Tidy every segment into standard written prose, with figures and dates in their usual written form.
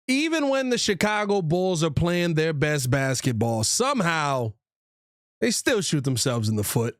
Even when the Chicago Bulls are playing their best basketball, somehow they still shoot themselves in the foot.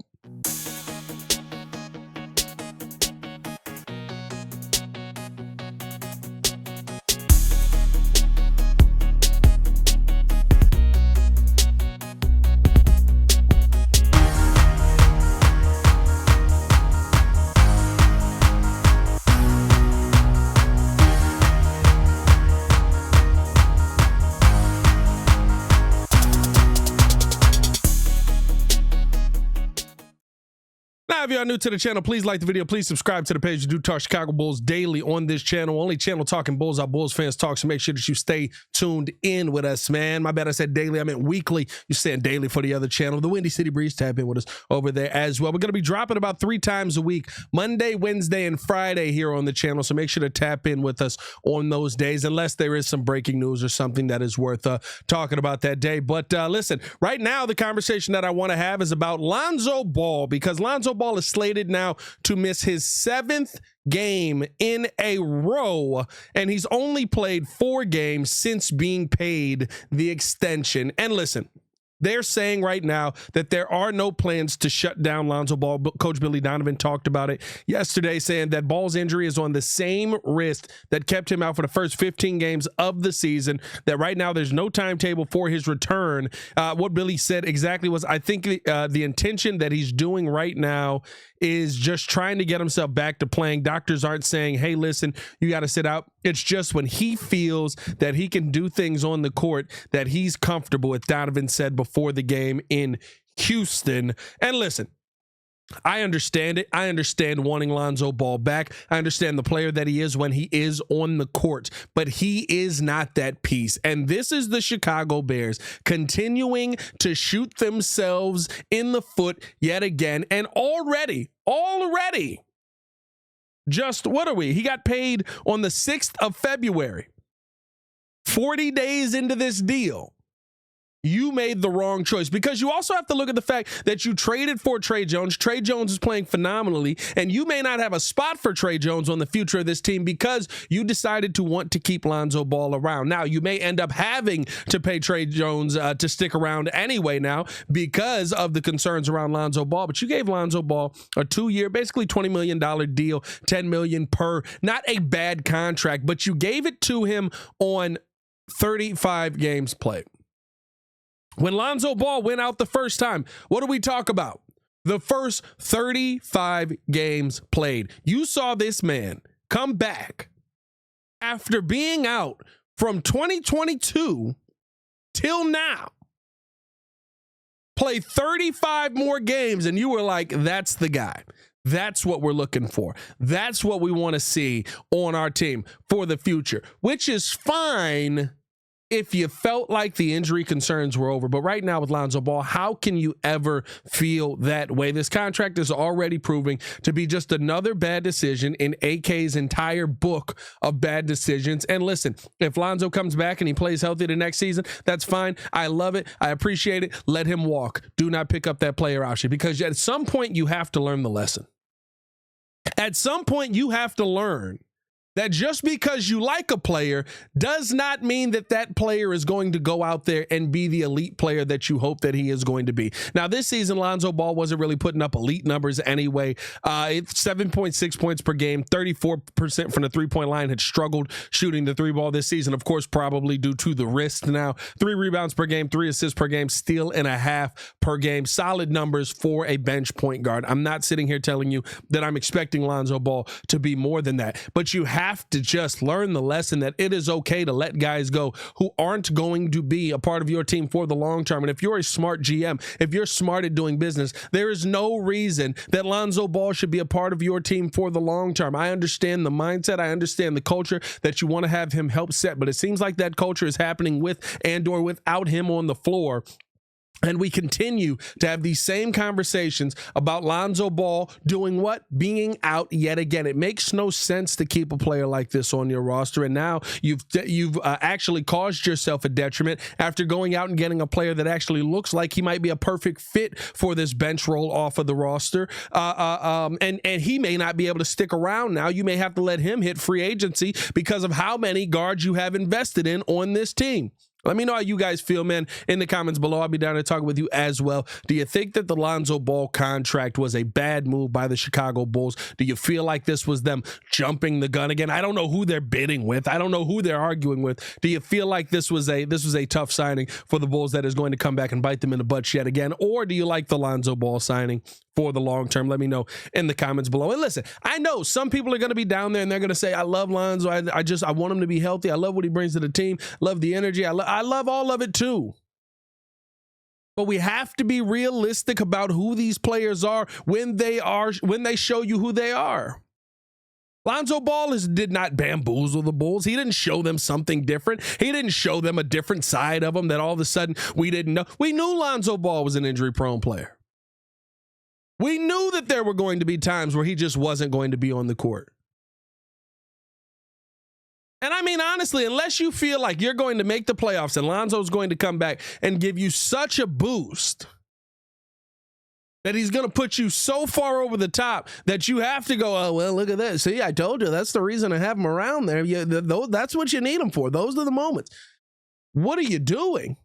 If you are new to the channel, please like the video. Please subscribe to the page. We do talk Chicago Bulls daily on this channel. Only channel talking Bulls. Our Bulls fans talk, so make sure that you stay tuned in with us, man. My bad, I said daily. I meant weekly. You're saying daily for the other channel. The Windy City Breeze, tap in with us over there as well. We're going to be dropping about 3 times a week, Monday, Wednesday, and Friday here on the channel, so make sure to tap in with us on those days, unless there is some breaking news or something that is worth talking about that day. But listen, right now, the conversation that I want to have is about Lonzo Ball, because Lonzo Ball is slated now to miss his 7th game in a row, and he's only played 4 games since being paid the extension. And listen, they're saying right now that there are no plans to shut down Lonzo Ball. Coach Billy Donovan talked about it yesterday, saying that Ball's injury is on the same wrist that kept him out for the first 15 games of the season, that right now there's no timetable for his return. What Billy said exactly was, I think the intention that he's doing right now is just trying to get himself back to playing. Doctors aren't saying, hey, listen, you got to sit out. It's just when he feels that he can do things on the court that he's comfortable with, Donovan said before the game in Houston. And listen, I understand it. I understand wanting Lonzo Ball back. I understand the player that he is when he is on the court, but he is not that piece. And this is the Chicago Bears continuing to shoot themselves in the foot yet again. And already, just what are we? He got paid on the 6th of February, 40 days into this deal. You made the wrong choice, because you also have to look at the fact that you traded for Trey Jones. Trey Jones is playing phenomenally, and you may not have a spot for Trey Jones on the future of this team because you decided to want to keep Lonzo Ball around. Now, you may end up having to pay Trey Jones to stick around anyway now because of the concerns around Lonzo Ball, but you gave Lonzo Ball a 2-year, basically $20 million deal, $10 million per. Not a bad contract, but you gave it to him on 35 games played. When Lonzo Ball went out the first time, what do we talk about? The first 35 games played. You saw this man come back after being out from 2022 till now, play 35 more games, and you were like, that's the guy. That's what we're looking for. That's what we want to see on our team for the future, which is fine if you felt like the injury concerns were over. But right now with Lonzo Ball, how can you ever feel that way? This contract is already proving to be just another bad decision in AK's entire book of bad decisions. And listen, if Lonzo comes back and he plays healthy the next season, that's fine. I love it. I appreciate it. Let him walk. Do not pick up that player option, because at some point you have to learn the lesson. At some point you have to learn that just because you like a player does not mean that that player is going to go out there and be the elite player that you hope that he is going to be. Now, this season, Lonzo Ball wasn't really putting up elite numbers anyway. It's 7.6 points per game, 34% from the three-point line, had struggled shooting the 3 ball this season, of course, probably due to the wrist now. 3 rebounds per game, 3 assists per game, steal and a half per game. Solid numbers for a bench point guard. I'm not sitting here telling you that I'm expecting Lonzo Ball to be more than that, but you have to just learn the lesson that it is okay to let guys go who aren't going to be a part of your team for the long term. And if you're a smart GM, if you're smart at doing business, there is no reason that Lonzo Ball should be a part of your team for the long term. I understand the mindset. I understand the culture that you want to have him help set, but it seems like that culture is happening with and or without him on the floor. And we continue to have these same conversations about Lonzo Ball doing what? Being out yet again. It makes no sense to keep a player like this on your roster. And now you've actually caused yourself a detriment after going out and getting a player that actually looks like he might be a perfect fit for this bench role off of the roster. And he may not be able to stick around now. You may have to let him hit free agency because of how many guards you have invested in on this team. Let me know how you guys feel, man, in the comments below. I'll be down to talk with you as well. Do you think that the Lonzo Ball contract was a bad move by the Chicago Bulls? Do you feel like this was them jumping the gun again? I don't know who they're bidding with. I don't know who they're arguing with. Do you feel like this was a tough signing for the Bulls that is going to come back and bite them in the butt yet again? Or do you like the Lonzo Ball signing for the long term? Let me know in the comments below. And listen, I know some people are going to be down there and they're going to say, I love Lonzo. I want him to be healthy. I love what he brings to the team. Love the energy. I love all of it too. But we have to be realistic about who these players are when they show you who they are. Lonzo Ball did not bamboozle the Bulls. He didn't show them something different. He didn't show them a different side of them that all of a sudden we didn't know. We knew Lonzo Ball was an injury-prone player. We knew that there were going to be times where he just wasn't going to be on the court. And I mean, honestly, unless you feel like you're going to make the playoffs and Lonzo's going to come back and give you such a boost that he's going to put you so far over the top that you have to go, oh, well, look at this. See, I told you, that's the reason I have him around there. That's what you need him for. Those are the moments. What are you doing?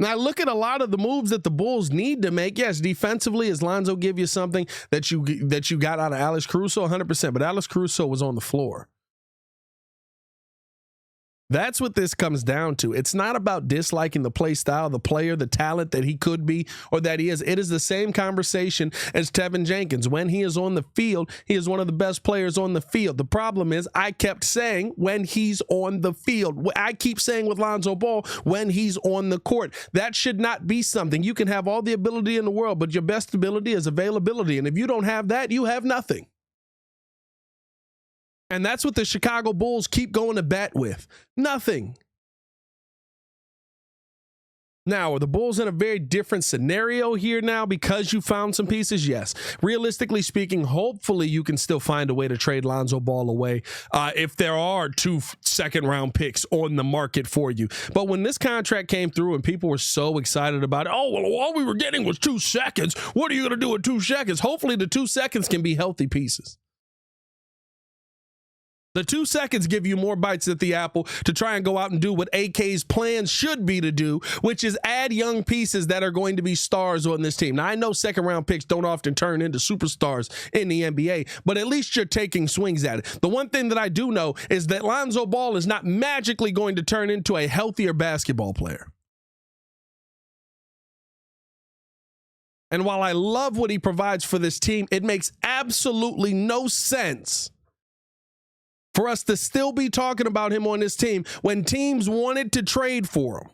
Now, look at a lot of the moves that the Bulls need to make. Yes, defensively, does Lonzo give you something that you got out of Alex Caruso? 100%, but Alex Caruso was on the floor. That's what this comes down to. It's not about disliking the play style, the player, the talent that he could be or that he is. It is the same conversation as Tevin Jenkins. When he is on the field, he is one of the best players on the field. The problem is I kept saying when he's on the field. I keep saying with Lonzo Ball when he's on the court. That should not be something. You can have all the ability in the world, but your best ability is availability. And if you don't have that, you have nothing. And that's what the Chicago Bulls keep going to bat with. Nothing. Now, are the Bulls in a very different scenario here now because you found some pieces? Yes. Realistically speaking, hopefully you can still find a way to trade Lonzo Ball away if there are 2 second-round picks on the market for you. But when this contract came through and people were so excited about it, oh, well, all we were getting was 2 seconds. What are you going to do with 2 seconds? Hopefully the 2 seconds can be healthy pieces. The 2 seconds give you more bites at the apple to try and go out and do what AK's plans should be to do, which is add young pieces that are going to be stars on this team. Now, I know second-round picks don't often turn into superstars in the NBA, but at least you're taking swings at it. The one thing that I do know is that Lonzo Ball is not magically going to turn into a healthier basketball player. And while I love what he provides for this team, it makes absolutely no sense for us to still be talking about him on this team when teams wanted to trade for him.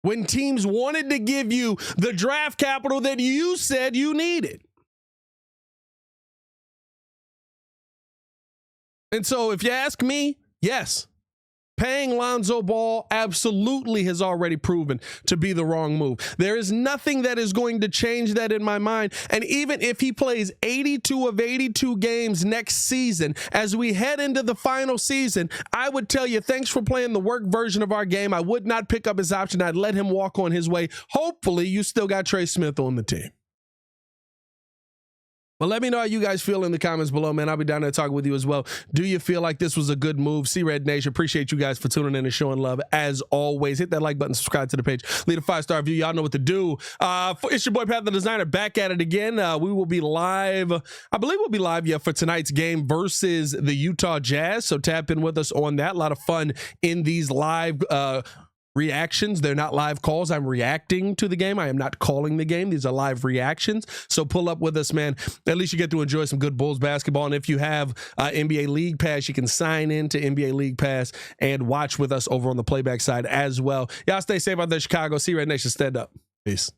When teams wanted to give you the draft capital that you said you needed. And so if you ask me, yes, paying Lonzo Ball absolutely has already proven to be the wrong move. There is nothing that is going to change that in my mind. And even if he plays 82 of 82 games next season, as we head into the final season, I would tell you, thanks for playing the work version of our game. I would not pick up his option. I'd let him walk on his way. Hopefully, you still got Trey Smith on the team. But let me know how you guys feel in the comments below, man. I'll be down there talking with you as well. Do you feel like this was a good move? C-Red Nation, appreciate you guys for tuning in and showing love. As always, hit that like button, subscribe to the page, leave a 5-star review. Y'all know what to do. It's your boy, Pat the Designer, back at it again. We will be live. I believe we'll be live, for tonight's game versus the Utah Jazz. So tap in with us on that. A lot of fun in these live reactions. They're not live calls. I'm reacting to the game. I am not calling the game. These are live reactions. So pull up with us, man. At least you get to enjoy some good Bulls basketball. And if you have NBA League Pass, you can sign in to NBA League Pass and watch with us over on the playback side as well. Y'all stay safe out there, Chicago. C-Red Nation, stand up. Peace.